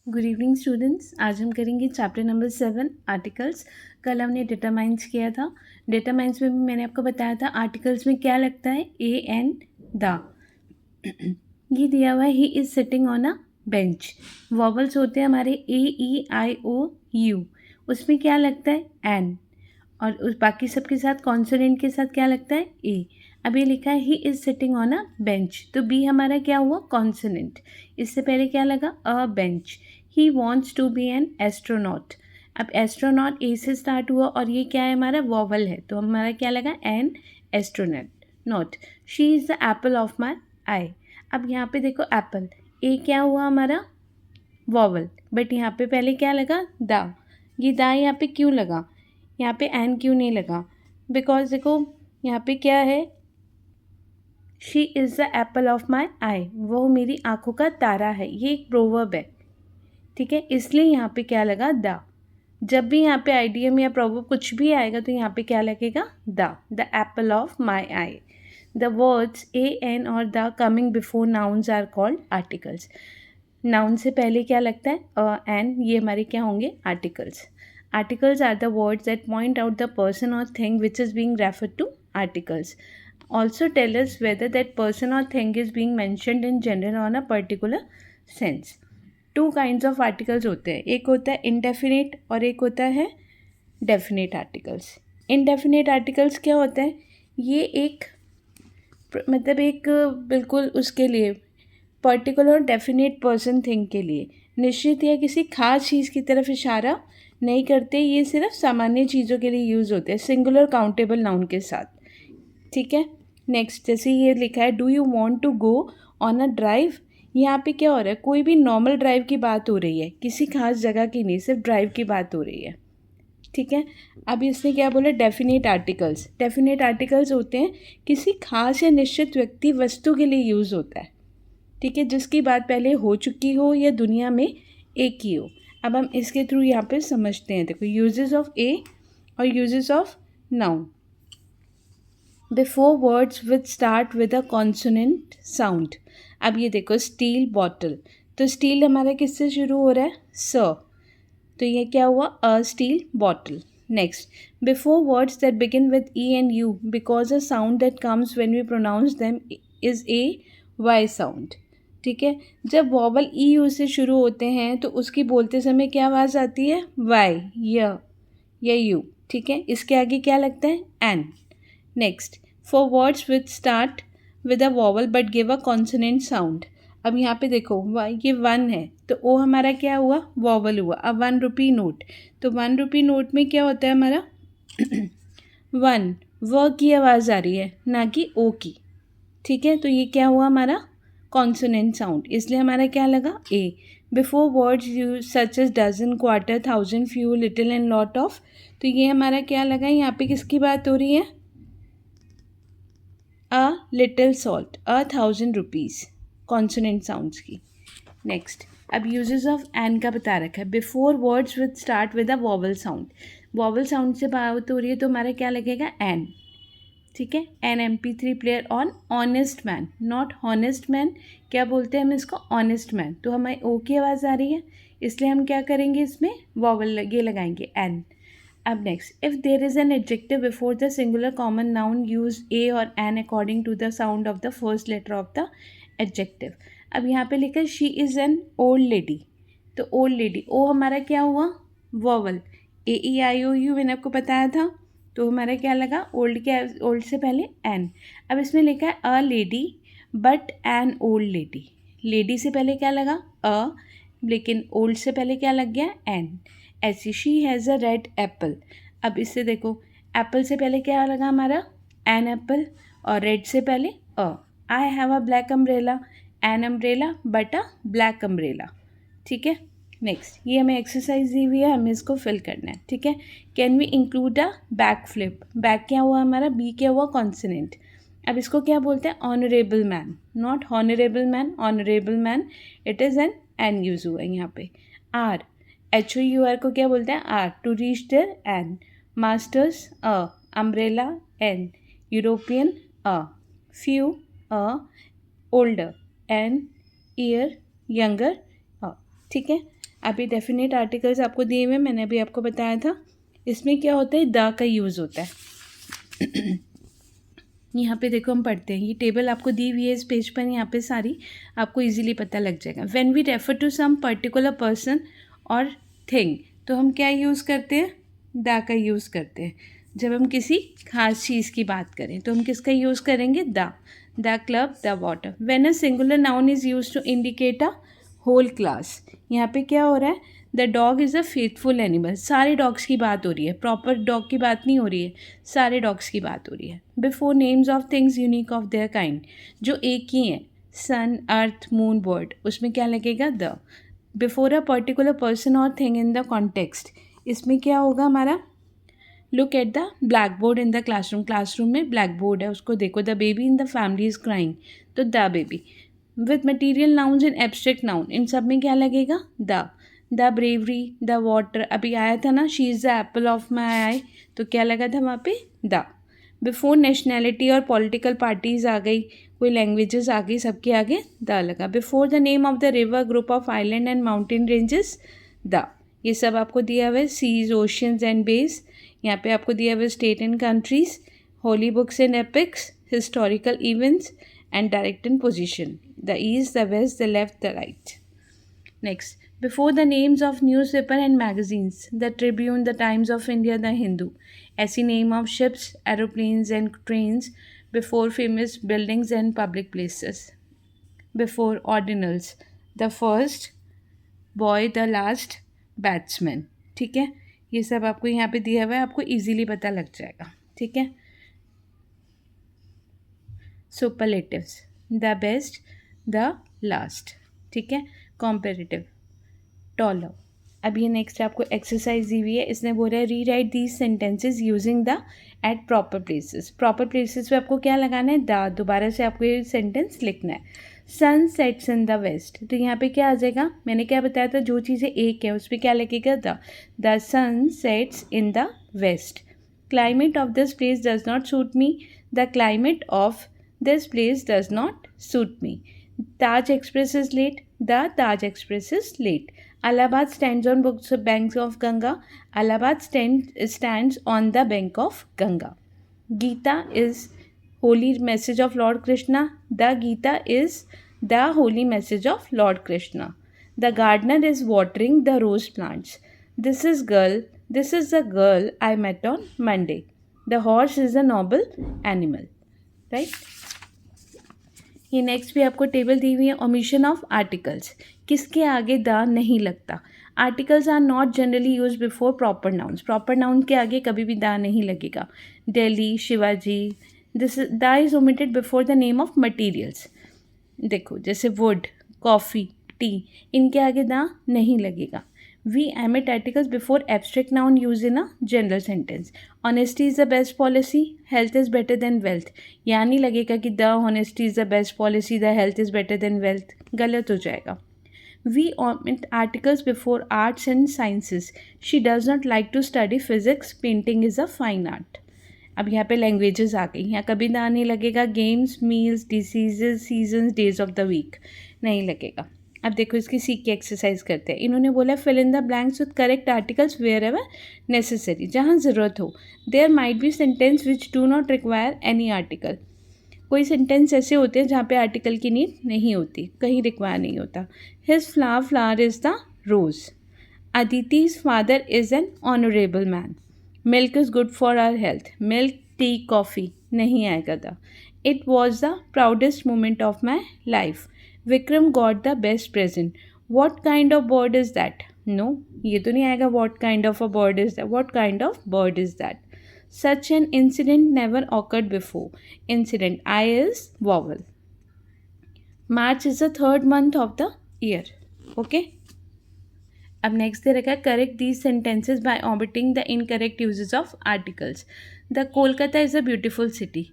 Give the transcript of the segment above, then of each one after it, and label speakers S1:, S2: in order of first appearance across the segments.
S1: Good evening students. आज हम करेंगे चैप्टर नंबर 7 आर्टिकल्स। कल हमने डिटरमाइंस किया था। डिटरमाइंस में भी मैंने आपको बताया था आर्टिकल्स में क्या लगता है, ए एन द। ये दिया हुआ है he is sitting on a bench. Vowels होते हैं हमारे ए ई आई ओ यू, उसमें क्या लगता है एन, और उस बाकी सबके साथ कॉन्सोनेंट के साथ क्या लगता है ए। अब ये लिखा है he is sitting on a bench, तो बी हमारा क्या हुआ कॉन्सोनेंट। इससे पहले क्या लगा a bench. He wants to be an astronaut. अब एस्ट्रोनॉट ए से स्टार्ट हुआ और ये क्या है हमारा वॉवल है, तो हमारा क्या लगा एन एस्ट्रोनॉट नॉट। She is the apple of my eye. अब यहाँ पे देखो एप्पल, ए क्या हुआ हमारा वॉवल, बट यहाँ पे पहले क्या लगा द। ये द यहाँ पे क्यों लगा, यहाँ पे एन क्यों नहीं लगा, बिकॉज देखो यहाँ पे क्या है, she is the apple of my eye, वो मेरी आंखों का तारा है, ये एक प्रोवर्ब है, ठीक है, इसलिए यहाँ पे क्या लगा द। जब भी यहाँ पे आइडियम या प्रोवर्ब कुछ भी आएगा तो यहाँ पे क्या लगेगा the apple of my eye. The words A an और the coming before nouns are called articles. Noun से पहले क्या लगता है एन, ये हमारे क्या होंगे articles. Articles are the words that point out the person or thing which is being referred to. Articles also tell us whether that person or thing is being mentioned in general or in a particular sense. Two kinds of articles होते हैं, एक होता है indefinite और एक होता है definite articles. Indefinite articles क्या होता है, ये एक मतलब एक बिल्कुल उसके लिए पर्टिकुलर डेफिनेट पर्सन थिंग के लिए निश्चित या किसी खास चीज़ की तरफ इशारा नहीं करते, ये सिर्फ सामान्य चीज़ों के लिए यूज़ होते हैं सिंगुलर काउंटेबल नाउन के साथ, ठीक है। नेक्स्ट जैसे ये लिखा है do you want to go on a drive, यहाँ पे क्या हो रहा है, कोई भी नॉर्मल ड्राइव की बात हो रही है, किसी खास जगह की नहीं, सिर्फ ड्राइव की बात हो रही है, ठीक है। अब इसने क्या बोला डेफिनेट आर्टिकल्स। डेफिनेट आर्टिकल्स होते हैं किसी खास या निश्चित व्यक्ति वस्तु के लिए यूज़ होता है, ठीक है, जिसकी बात पहले हो चुकी हो या दुनिया में एक ही हो। अब हम इसके थ्रू यहाँ पे समझते हैं, देखो यूजेस ऑफ ए और uses of noun. Before words which start with a consonant sound. अब ये देखो स्टील बॉटल, तो स्टील हमारा किससे शुरू हो रहा है स, तो ये क्या हुआ a steel bottle. Next before words that begin with E and U because a sound that comes when we pronounce them is a Y sound, ठीक है। जब वॉवल ई यू से शुरू होते हैं तो उसकी बोलते समय क्या आवाज़ आती है वाई या यू, ठीक है, इसके आगे क्या लगता है an. Next four words which start with a vowel but give a consonant sound. अब यहाँ पे देखो ये 1 है तो ओ हमारा क्या हुआ वॉवल हुआ। अब 1 रुपी नोट, तो 1 रुपी नोट में क्या होता है हमारा 1 व की आवाज़ आ रही है ना कि ओ की, ठीक है, तो ये क्या हुआ हमारा कॉन्सोनेंट साउंड, इसलिए हमारा क्या लगा a. Before words you such as dozen quarter thousand few little and lot of, तो ये हमारा क्या लगा, यहाँ पे किसकी बात हो रही है a little salt, 1000 rupees, consonant sounds की। नेक्स्ट अब यूजेस ऑफ एन का बता रखा है। Before words with start with a vowel sound, vowel sound से बात हो रही है तो हमारा क्या लगेगा एन, ठीक है। An MP3 player an honest man, not honest man, क्या बोलते हैं हम इसको ऑनेस्ट मैन, तो हमें ओ की आवाज़ आ रही है इसलिए हम क्या करेंगे इसमें वॉवल ये लगाएंगे एन। अब next if there is an adjective before the singular common noun use a और an according to the sound of the first letter of the adjective. अब यहाँ पे लिखा है she is an old lady, तो old lady O हमारा क्या हुआ वॉवल, AEIOU मैंने आपको बताया था, तो हमारा क्या लगा ओल्ड, क्या ओल्ड से पहले एन। अब इसमें लिखा है a lady but N old lady, lady से पहले क्या लगा अ, लेकिन ओल्ड से पहले क्या लग गया एन। ऐसी she has a red Apple, अब इससे देखो एप्पल से पहले क्या लगा हमारा एन एप्पल और रेड से पहले a. I have a black umbrella, an umbrella but a black umbrella, ठीक है। नेक्स्ट ये हमें एक्सरसाइज दी हुई है, हमें इसको फिल करना है, ठीक है। Can we include a back flip, back क्या हुआ हमारा बी क्या हुआ कॉन्सोनेंट। अब इसको क्या बोलते हैं honourable man, not honourable man, honourable man, it is an use हुआ है यहाँ पे। आर HOUR को क्या बोलते हैं R, to reach there an. Masters a, umbrella an, European a, few a, older an, year younger a, ठीक है। अभी डेफिनेट आर्टिकल्स आपको दिए हुए, मैंने अभी आपको बताया था। इसमें क्या होता है, द का यूज़ होता है। यहाँ पे देखो हम पढ़ते हैं, ये टेबल आपको दी हुई है इस पेज पर, यहाँ पे सारी आपको इजीली पता लग जाएगा। When we refer to some particular person और थिंग, तो हम क्या यूज़ करते हैं, द का यूज़ करते हैं। जब हम किसी खास चीज़ की बात करें तो हम किसका यूज़ करेंगे, the club, the water. When a singular noun is use to indicate a whole class, यहाँ पे क्या हो रहा है, the dog is a faithful animal. सारे डॉग्स की बात हो रही है, प्रॉपर डॉग की बात नहीं हो रही है, सारे डॉग्स की बात हो रही है। Before names of things unique of their kind, जो एक ही हैं, सन, अर्थ, मून, बर्ड, उसमें क्या लगेगा, the. Before a particular person और थिंग इन द कॉन्टेक्स्ट, इसमें क्या होगा हमारा, look at the blackboard in the classroom, classroom में ब्लैक बोर्ड है उसको देखो। The baby in the family is crying, तो the baby. With material nouns and abstract noun, इन सब में क्या लगेगा, द ब्रेवरी, द वाटर, अभी आया था ना, she is the apple of my eye, तो क्या लगा था वहाँ पे, द। बिफोर नेशनैलिटी और पॉलिटिकल पार्टीज आ गई, कोई लैंग्वेजेस आ गई, सबके आगे द लगा। Before the name of the river, group of island and mountain ranges, the. ये सब आपको दिया हुआ है, सीज, ओशियंस एंड बेस। यहाँ पे आपको दिया हुआ है state and countries, holy books and epics, historical events and direct and position, the east, the west, the left, the right. Next, before the names of newspaper and magazines, the Tribune, the Times of India, the Hindu, ऐसी name of ships, aeroplanes and trains, before famous buildings and public places, before ordinals, the first boy, the last batsman। ठीक है, ये सब आपको यहाँ पे दिया हुआ है, आपको इजीली पता लग जाएगा। ठीक है, superlatives, the best, the last. ठीक है, कॉम्पेरेटिव, टॉलर। अब ये नेक्स्ट आपको एक्सरसाइज दी हुई है, इसने बोला है rewrite these sentences using the at proper places. Proper places पे आपको क्या लगाना है, द। दोबारा से आपको ये सेंटेंस लिखना है। Sun sets in the west, तो यहाँ पे क्या आ जाएगा, मैंने क्या बताया था, जो चीज़ें एक है उस पर क्या लगेगा, the sun sets in the west. Climate of this place does not suit me, the climate of this place does not suit me. Taj Express is late, the Taj Express is late. Allahabad stands on banks of Ganga. Allahabad stands on the bank of Ganga. Gita is holy message of Lord Krishna. The Gita is the holy message of Lord Krishna. The gardener is watering the rose plants. This is the girl I met on Monday. The horse is a noble animal. Right? ये next भी आपको table दी हुई है, omission of articles, किसके आगे the नहीं लगता। Articles are not generally use before proper nouns, proper noun के आगे कभी भी द नहीं लगेगा। Delhi, Shivaji, this the is omitted before the name of materials. देखो जैसे वुड, कॉफ़ी, टी, इनके आगे द नहीं लगेगा। We omit articles before abstract noun used in a general sentence. Honesty is the best policy. Health is better than wealth. यहाँ नहीं लगेगा कि the honesty is the best policy, the health is better than wealth. गलत हो जाएगा। We omit articles before arts and sciences. She does not like to study physics. Painting is a fine art. अब यहाँ पे languages आ गई, यहाँ कभी ना नहीं लगेगा। Games, meals, diseases, seasons, days of the week, नहीं लगेगा। अब देखो इसकी सीख की एक्सरसाइज करते हैं। इन्होंने बोला fill in the blanks with correct articles wherever necessary, जहाँ ज़रूरत हो। There might be sentence which do not require any article, कोई सेंटेंस ऐसे होते हैं जहाँ पे आर्टिकल की नीड नहीं होती, कहीं रिक्वायर नहीं होता। His flower is the rose. Aditi's father is an honourable man. Milk is good for our health. Milk, tea, coffee, नहीं आएगा द। It was the proudest moment of my life. Vikram got the best present. What kind of bird is that, no, ये तो नहीं आएगा। What kind of a bird is that, what kind of bird is that. Such an incident never occurred before. Incident, I is vowel. March is the third month of the year. Okay. अब next दे रखा है correct these sentences by omitting the incorrect uses of articles. The Kolkata is a beautiful city,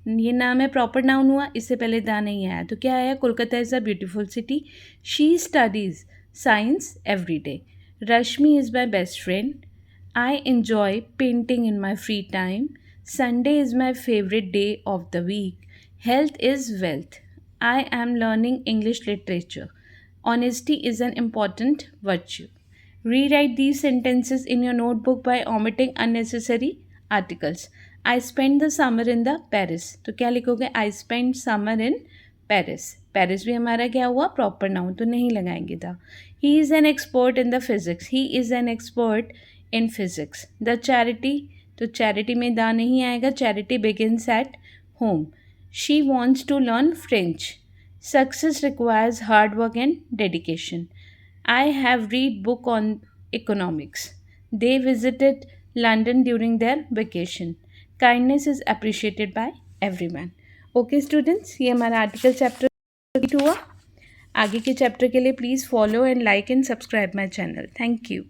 S1: ये नाम है, proper noun हुआ, इससे पहले दा नहीं आया, तो क्या आया, Kolkata is a beautiful city. She studies science every day. Rashmi is my best friend. I enjoy painting in my free time. Sunday is my favorite day of the week. Health is wealth. I am learning English literature. Honesty is an important virtue. Rewrite these sentences in your notebook by omitting unnecessary articles. I spent the summer in the Paris. तो क्या लिखोगे? I spent summer in Paris. Paris भी हमारा क्या हुआ? Proper noun, तो नहीं लगाएंगे था. He is an expert in the physics. He is an expert in physics. The charity, तो charity में दा नहीं आएगा. Charity begins at home. She wants to learn French. Success requires hard work and dedication. I have read book on economics. They visited London during their vacation. Kindness is appreciated by everyone. Okay students, ये हमारा article chapter complete हुआ. आगे के chapter के लिए please follow and like and subscribe my channel. Thank you.